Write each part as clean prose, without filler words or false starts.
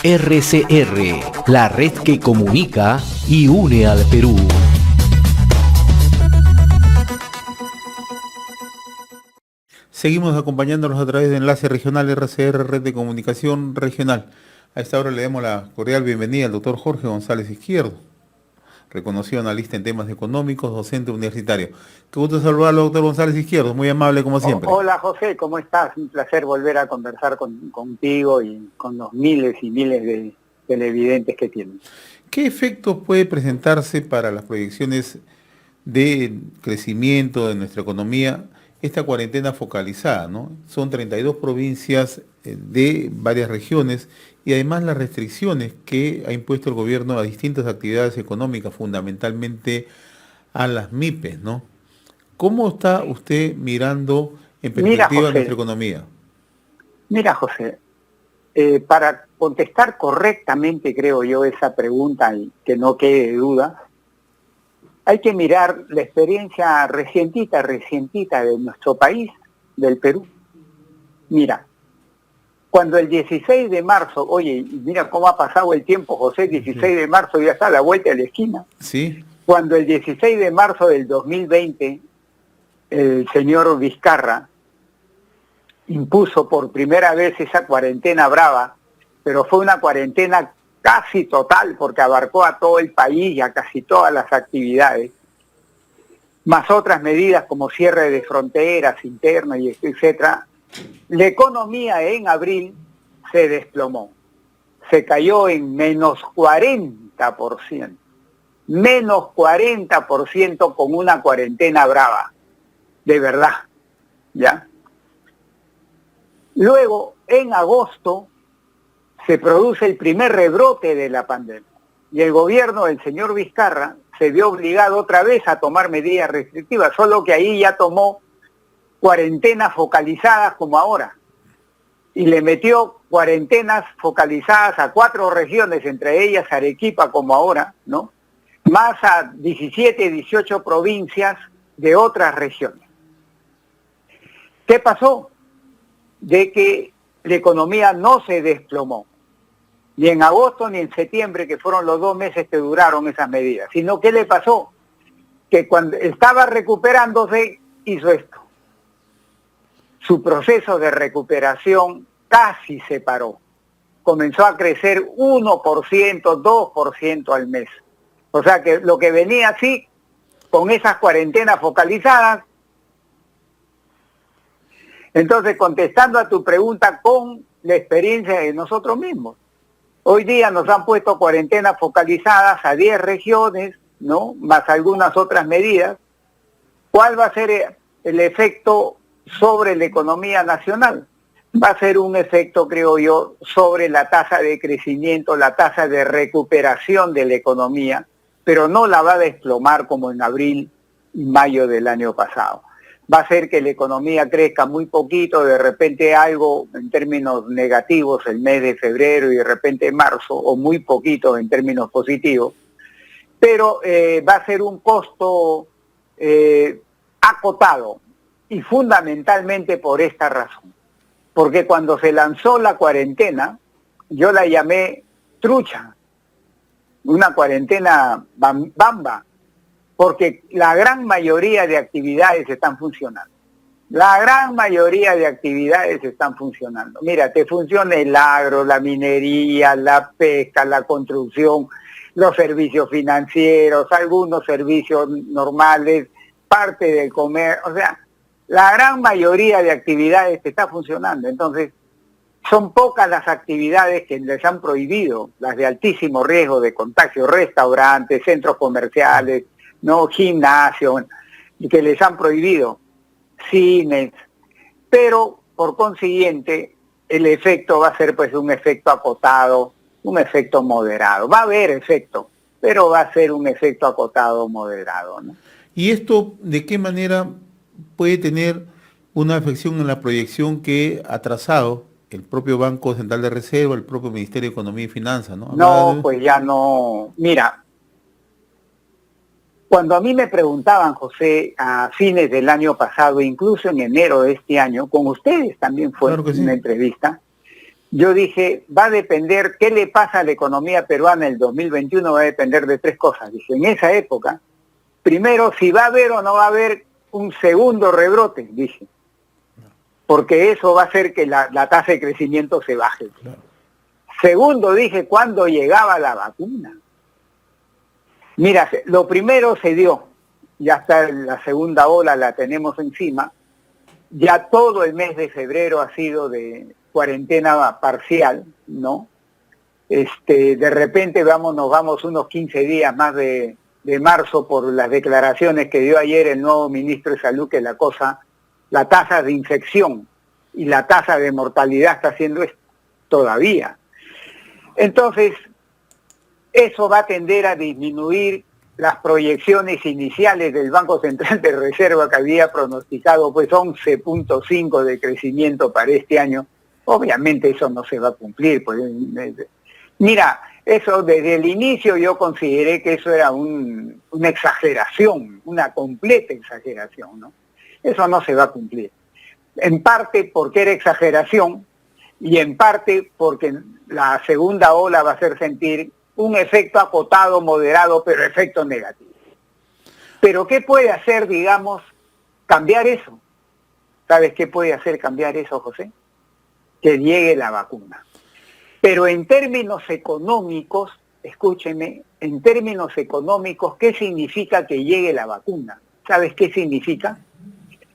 RCR, la red que comunica y une al Perú. Seguimos acompañándolos a través de Enlace Regional RCR, Red de Comunicación Regional. A esta hora le damos la cordial bienvenida al doctor Jorge González Izquierdo, reconocido analista en temas económicos, docente universitario. Qué gusto saludarlo, doctor González Izquierdo, muy amable como siempre. Hola José, ¿cómo estás? Un placer volver a conversar contigo y con los miles y miles de televidentes que tienen. ¿Qué efectos puede presentarse para las proyecciones de crecimiento de nuestra economía esta cuarentena focalizada, ¿no? Son 32 provincias de varias regiones y además las restricciones que ha impuesto el gobierno a distintas actividades económicas, fundamentalmente a las MIPES, ¿no? ¿Cómo está usted mirando en perspectiva nuestra economía? Mira, José, para contestar correctamente, creo yo, esa pregunta y que no quede duda, hay que mirar la experiencia recientita de nuestro país, del Perú. Mira, cuando el 16 de marzo, oye, mira cómo ha pasado el tiempo, José, 16 de marzo ya está a la vuelta de la esquina. Sí. Cuando el 16 de marzo del 2020, el señor Vizcarra impuso por primera vez esa cuarentena brava, pero fue una cuarentena casi total, porque abarcó a todo el país y a casi todas las actividades, más otras medidas como cierre de fronteras internas y etcétera. La economía en abril se desplomó, se cayó en menos 40%, menos 40% con una cuarentena brava, de verdad, ¿ya? Luego, en agosto, se produce el primer rebrote de la pandemia y el gobierno del señor Vizcarra se vio obligado otra vez a tomar medidas restrictivas, solo que ahí ya tomó cuarentenas focalizadas como ahora y le metió cuarentenas focalizadas a 4 regiones, entre ellas Arequipa como ahora, ¿no? Más a 17, 18 provincias de otras regiones. ¿Qué pasó? De que la economía no se desplomó, ni en agosto ni en septiembre, que fueron los 2 meses que duraron esas medidas, sino ¿qué le pasó? Que cuando estaba recuperándose, hizo esto. Su proceso de recuperación casi se paró. Comenzó a crecer 1%, 2% al mes. O sea que lo que venía así, con esas cuarentenas focalizadas. Entonces, contestando a tu pregunta con la experiencia de nosotros mismos. Hoy día nos han puesto cuarentenas focalizadas a 10 regiones, ¿no? Más algunas otras medidas. ¿Cuál va a ser el efecto sobre la economía nacional? Va a ser un efecto, creo yo, sobre la tasa de crecimiento, la tasa de recuperación de la economía, pero no la va a desplomar como en abril y mayo del año pasado. Va a hacer que la economía crezca muy poquito, de repente algo en términos negativos el mes de febrero y de repente marzo, o muy poquito en términos positivos, pero va a ser un costo acotado, y fundamentalmente por esta razón. Porque cuando se lanzó la cuarentena, yo la llamé trucha, una cuarentena bamba, porque la gran mayoría de actividades están funcionando. La gran mayoría de actividades están funcionando. Mira, te funciona el agro, la minería, la pesca, la construcción, los servicios financieros, algunos servicios normales, parte del comercio, o sea, la gran mayoría de actividades está funcionando. Entonces, son pocas las actividades que les han prohibido, las de altísimo riesgo de contagio, restaurantes, centros comerciales, no gimnasio, que les han prohibido, cines, pero por consiguiente el efecto va a ser pues un efecto acotado, un efecto moderado. Va a haber efecto, pero va a ser un efecto acotado moderado, ¿no? ¿Y esto de qué manera puede tener una afección en la proyección que ha trazado el propio Banco Central de Reserva, el propio Ministerio de Economía y Finanzas, ¿no? No, pues ya no. Mira, cuando a mí me preguntaban, José, a fines del año pasado, incluso en enero de este año, con ustedes también fue Claro que sí. una entrevista, yo dije, va a depender, ¿qué le pasa a la economía peruana en el 2021? Va a depender de tres cosas. Dije, en esa época, primero, si va a haber o no va a haber un segundo rebrote, dije, porque eso va a hacer que la tasa de crecimiento se baje. Claro. Segundo, dije, ¿cuándo llegaba la vacuna? Mira, lo primero se dio, ya está la segunda ola, la tenemos encima, ya todo el mes de febrero ha sido de cuarentena parcial, ¿no? De repente nos vamos unos 15 días más de marzo por las declaraciones que dio ayer el nuevo ministro de Salud, que la tasa de infección y la tasa de mortalidad está haciendo esto todavía. Entonces, eso va a tender a disminuir las proyecciones iniciales del Banco Central de Reserva, que había pronosticado pues 11.5 de crecimiento para este año. Obviamente eso no se va a cumplir. Pues. Mira, eso desde el inicio yo consideré que eso era una exageración, una completa exageración, ¿no? Eso no se va a cumplir. En parte porque era exageración y en parte porque la segunda ola va a hacer sentir un efecto acotado, moderado, pero efecto negativo. Pero ¿qué puede hacer, digamos, cambiar eso? ¿Sabes qué puede hacer cambiar eso, José? Que llegue la vacuna. Pero en términos económicos, escúcheme, en términos económicos, ¿qué significa que llegue la vacuna? ¿Sabes qué significa?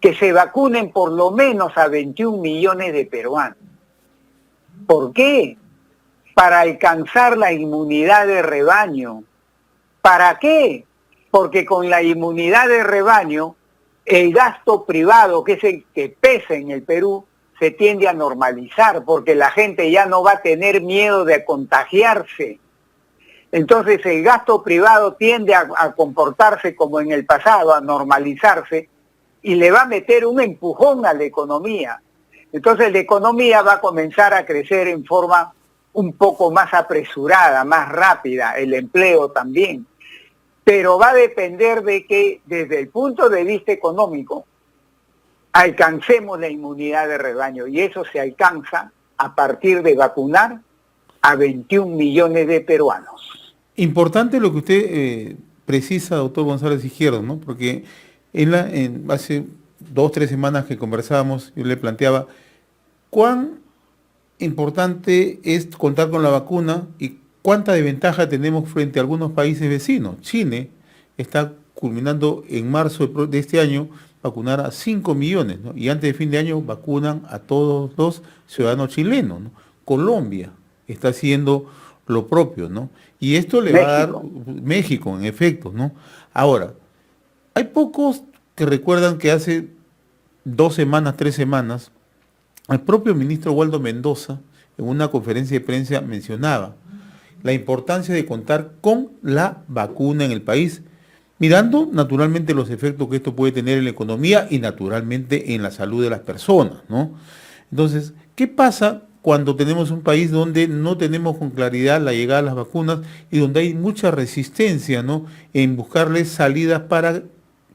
Que se vacunen por lo menos a 21 millones de peruanos. ¿Por qué? Para alcanzar la inmunidad de rebaño. ¿Para qué? Porque con la inmunidad de rebaño, el gasto privado, que es el que pesa en el Perú, se tiende a normalizar, porque la gente ya no va a tener miedo de contagiarse. Entonces el gasto privado tiende a comportarse como en el pasado, a normalizarse, y le va a meter un empujón a la economía. Entonces la economía va a comenzar a crecer en forma un poco más apresurada, más rápida, el empleo también. Pero va a depender de que desde el punto de vista económico alcancemos la inmunidad de rebaño, y eso se alcanza a partir de vacunar a 21 millones de peruanos. Importante lo que usted precisa, doctor González Izquierdo, ¿no? Porque hace 2 o 3 semanas que conversábamos, yo le planteaba cuán importante es contar con la vacuna y cuánta desventaja tenemos frente a algunos países vecinos. Chile está culminando en marzo de este año vacunar a 5 millones, ¿no? Y antes de fin de año vacunan a todos los ciudadanos chilenos, ¿no? Colombia está haciendo lo propio, ¿no? Y esto le va a dar México, en efecto, ¿no? Ahora, hay pocos que recuerdan que hace 2 semanas, 3 semanas, el propio ministro Waldo Mendoza, en una conferencia de prensa, mencionaba la importancia de contar con la vacuna en el país, mirando naturalmente los efectos que esto puede tener en la economía y naturalmente en la salud de las personas, ¿no? Entonces, ¿qué pasa cuando tenemos un país donde no tenemos con claridad la llegada de las vacunas y donde hay mucha resistencia, ¿no?, en buscarles salidas para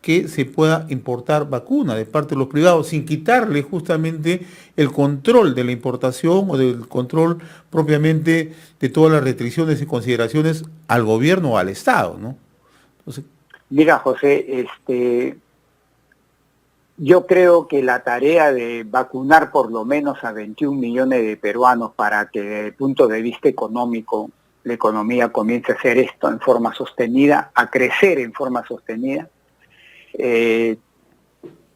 que se pueda importar vacuna de parte de los privados sin quitarle justamente el control de la importación o del control propiamente de todas las restricciones y consideraciones al gobierno o al Estado, ¿no? Entonces, mira, José, yo creo que la tarea de vacunar por lo menos a 21 millones de peruanos para que desde el punto de vista económico la economía comience a hacer esto en forma sostenida, a crecer en forma sostenida,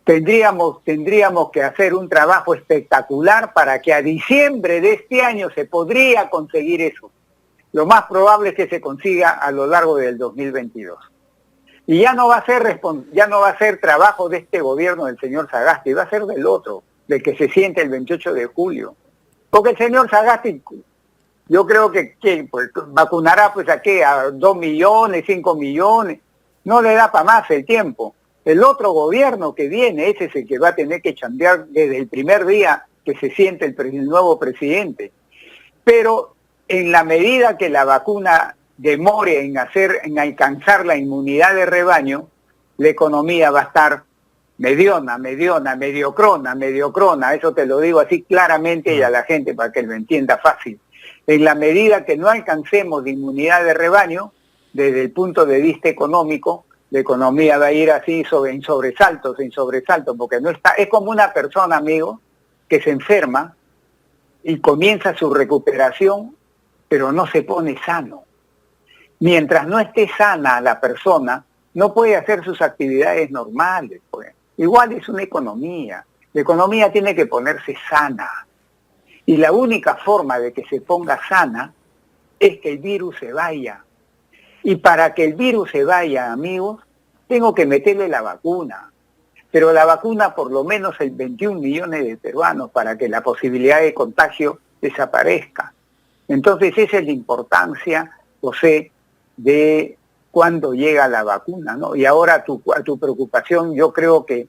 tendríamos que hacer un trabajo espectacular para que a diciembre de este año se podría conseguir eso. Lo más probable es que se consiga a lo largo del 2022. Y ya no va a ser trabajo de este gobierno del señor Sagasti, va a ser del otro, del que se siente el 28 de julio. Porque el señor Sagasti, yo creo que pues, vacunará pues a 2 millones, 5 millones, no le da para más el tiempo. El otro gobierno que viene, ese es el que va a tener que chambear desde el primer día que se siente el nuevo presidente. Pero en la medida que la vacuna demore en alcanzar la inmunidad de rebaño, la economía va a estar mediocrona, eso te lo digo así claramente y a la gente para que lo entienda fácil. En la medida que no alcancemos de inmunidad de rebaño, desde el punto de vista económico, la economía va a ir así en sobresaltos, porque no está, es como una persona, amigo, que se enferma y comienza su recuperación, pero no se pone sano. Mientras no esté sana la persona, no puede hacer sus actividades normales, pues. Igual es una economía. La economía tiene que ponerse sana. Y la única forma de que se ponga sana es que el virus se vaya. Y para que el virus se vaya, amigos, tengo que meterle la vacuna. Pero la vacuna por lo menos el 21 millones de peruanos para que la posibilidad de contagio desaparezca. Entonces esa es la importancia, José, de cuándo llega la vacuna, ¿no? Y ahora a tu preocupación, yo creo que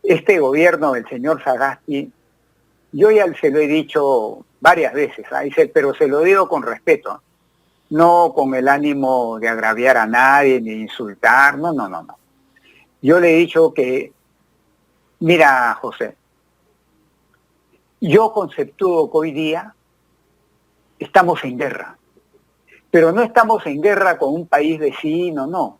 este gobierno del señor Sagasti, yo ya se lo he dicho varias veces, pero se lo digo con respeto, no con el ánimo de agraviar a nadie ni insultar, no. Yo le he dicho que, mira, José, yo conceptúo que hoy día estamos en guerra, pero no estamos en guerra con un país vecino, no.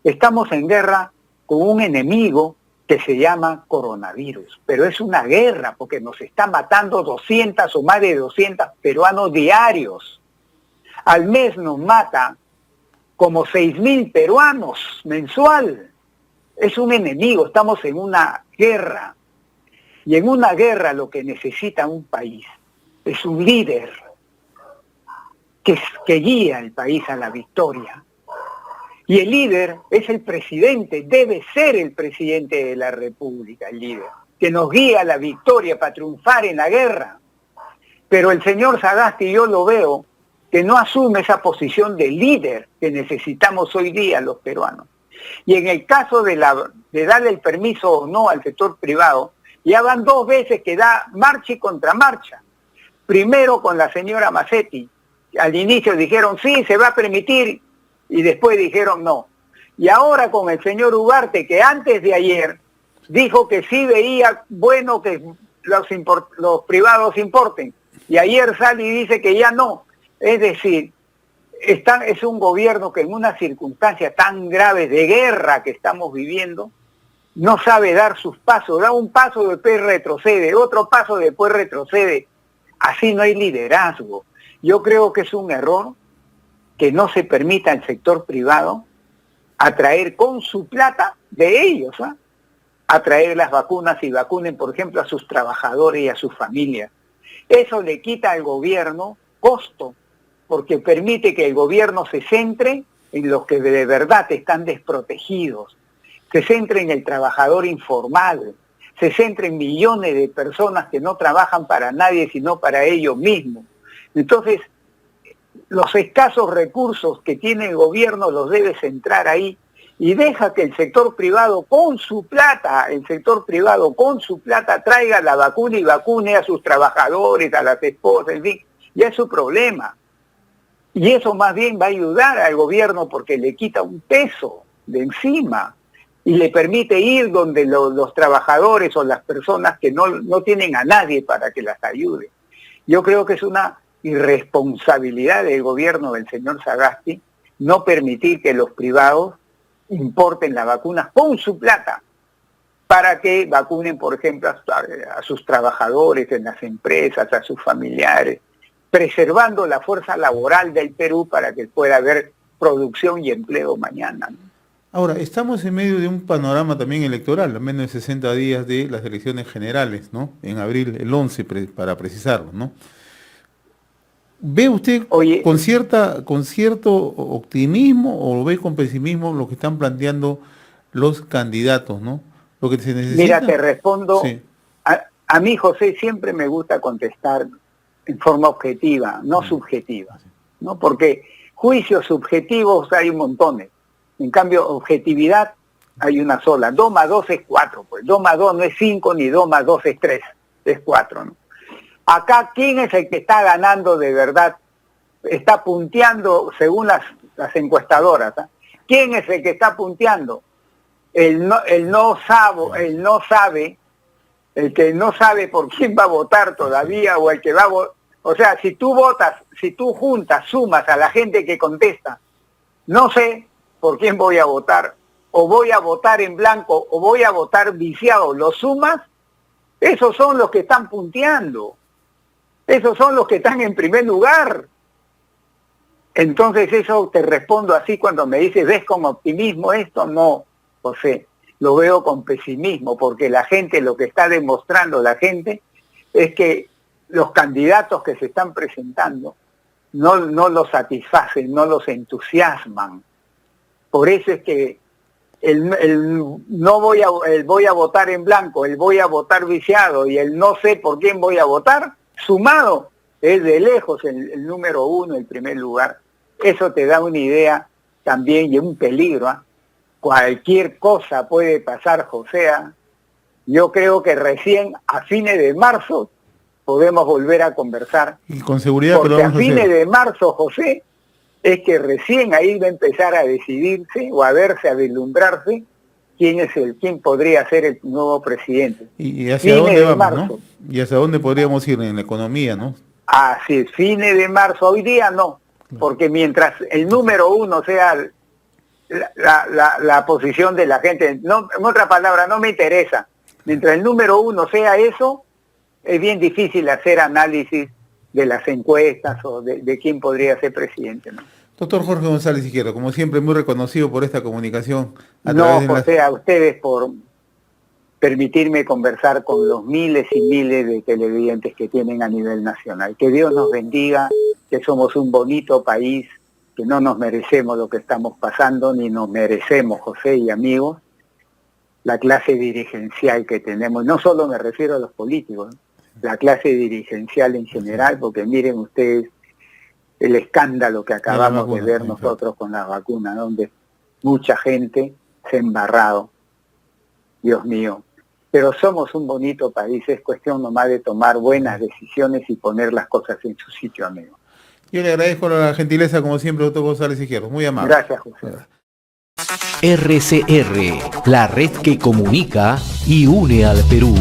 Estamos en guerra con un enemigo que se llama coronavirus, pero es una guerra porque nos está matando 200 o más de 200 peruanos diarios. Al mes nos mata como 6.000 peruanos mensual. Es un enemigo, estamos en una guerra. Y en una guerra lo que necesita un país es un líder que guía al país a la victoria. Y el líder es el presidente, debe ser el presidente de la República, el líder, que nos guía a la victoria para triunfar en la guerra. Pero el señor Sagasti, yo lo veo, que no asume esa posición de líder que necesitamos hoy día los peruanos. Y en el caso de darle el permiso o no al sector privado, ya van 2 veces que da marcha y contramarcha. Primero con la señora Macetti, al inicio dijeron sí, se va a permitir, y después dijeron no. Y ahora con el señor Ugarte, que antes de ayer dijo que sí veía bueno que los privados importen, y ayer sale y dice que ya no. Es decir, es un gobierno que en una circunstancia tan grave de guerra que estamos viviendo, no sabe dar sus pasos, da un paso después retrocede, otro paso después retrocede. Así no hay liderazgo. Yo creo que es un error que no se permita al sector privado atraer con su plata de ellos, atraer las vacunas y vacunen, por ejemplo, a sus trabajadores y a sus familias. Eso le quita al gobierno costo, porque permite que el gobierno se centre en los que de verdad están desprotegidos, se centre en el trabajador informal, se centre en millones de personas que no trabajan para nadie sino para ellos mismos. Entonces, los escasos recursos que tiene el gobierno los debe centrar ahí y deja que el sector privado con su plata, traiga la vacuna y vacune a sus trabajadores, a las esposas, en fin, ya es su problema. Y eso más bien va a ayudar al gobierno porque le quita un peso de encima y le permite ir donde los trabajadores o las personas que no tienen a nadie para que las ayude. Yo creo que es una irresponsabilidad del gobierno del señor Sagasti no permitir que los privados importen las vacunas con su plata para que vacunen, por ejemplo, a sus trabajadores en las empresas, a sus familiares, preservando la fuerza laboral del Perú para que pueda haber producción y empleo mañana, ¿no? Ahora, estamos en medio de un panorama también electoral, a menos de 60 días de las elecciones generales, ¿no? En abril, el 11, para precisarlo, ¿no? ¿Ve usted con cierto optimismo o ve con pesimismo lo que están planteando los candidatos, ¿no? Lo que se necesita. Mira, te respondo. Sí. A mí, José, siempre me gusta contestar en forma objetiva, no subjetiva, ¿no? Porque juicios subjetivos hay un montón. En cambio, objetividad hay una sola. 2 más 2 es 4, pues 2 más 2 no es 5, ni 2 más 2 es 3, es 4, ¿no? Acá, ¿quién es el que está ganando de verdad? Está punteando según las encuestadoras, ¿eh? ¿Quién es el que está punteando? el que no sabe por quién va a votar todavía, o el que va a votar, o sea, si tú sumas a la gente que contesta, no sé por quién voy a votar, o voy a votar en blanco, o voy a votar viciado, lo sumas, esos son los que están punteando, esos son los que están en primer lugar. Entonces eso te respondo así cuando me dices, ¿ves con optimismo esto? No, José, lo veo con pesimismo, porque la gente, lo que está demostrando la gente, es que los candidatos que se están presentando no los satisfacen, no los entusiasman. Por eso es que voy a votar en blanco, el voy a votar viciado y el no sé por quién voy a votar, sumado, es de lejos el número uno, el primer lugar. Eso te da una idea también y un peligro, ¿eh? Cualquier cosa puede pasar, José. Yo creo que recién a fines de marzo podemos volver a conversar. Y con seguridad, porque pero a fines de marzo, José, es que recién ahí va a empezar a decidirse o a verse, a vislumbrarse quién podría ser el nuevo presidente. ¿Y hacia dónde vamos, no? ¿Y hacia dónde podríamos ir en la economía, no? Así es, fines de marzo. Hoy día no, porque mientras el número uno sea la posición de la gente, no, en otra palabra, no me interesa. Mientras el número uno sea eso, es bien difícil hacer análisis de las encuestas o de quién podría ser presidente, ¿no? Doctor Jorge González Izquierdo, como siempre, muy reconocido por esta comunicación. No, José, a ustedes por permitirme conversar con los miles y miles de televidentes que tienen a nivel nacional. Que Dios nos bendiga, que somos un bonito país, que no nos merecemos lo que estamos pasando, ni nos merecemos, José y amigos, la clase dirigencial que tenemos. No solo me refiero a los políticos, ¿no? La clase dirigencial en general, porque miren ustedes el escándalo que acabamos de ver nosotros con las vacunas, donde mucha gente se ha embarrado, Dios mío. Pero somos un bonito país, es cuestión nomás de tomar buenas decisiones y poner las cosas en su sitio, amigo. Yo le agradezco la gentileza, como siempre, doctor González Izquierdo, muy amable. Gracias, José. RCR, la red que comunica y une al Perú.